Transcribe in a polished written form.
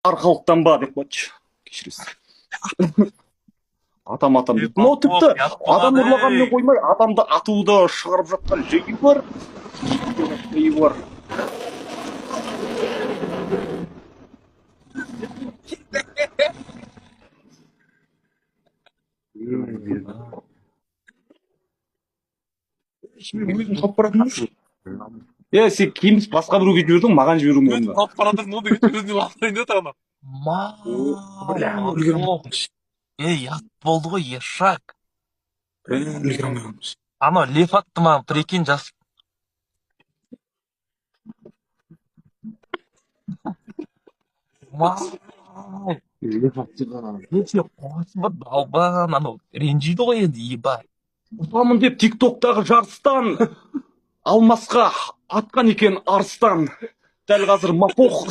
арқалықтан ба деп қояды. Кешіресіз. Атам дейді. Мынау тіпті адам ұрлағанмен қоймай, адамды атуды шығарып жатқан жайы бар. Жайы бар. Өзім тауып баратырмын. Сен киімді басқа біреуге жібердің, маған жіберуің Өзім болмады. тауып баратырмын, ол деген өзіне лақтырайын деп тұрған. Ят болды ғой, ешак. Үлгермейміз. Ана лев атты маған, прикинь, жас. Неше қосып далбан, анау ренжиді ғой енді, ебай. Ұтамын деп тиктоктағы жарыстан алмасқа атқан екен арыстан. Дәл қазір мапох.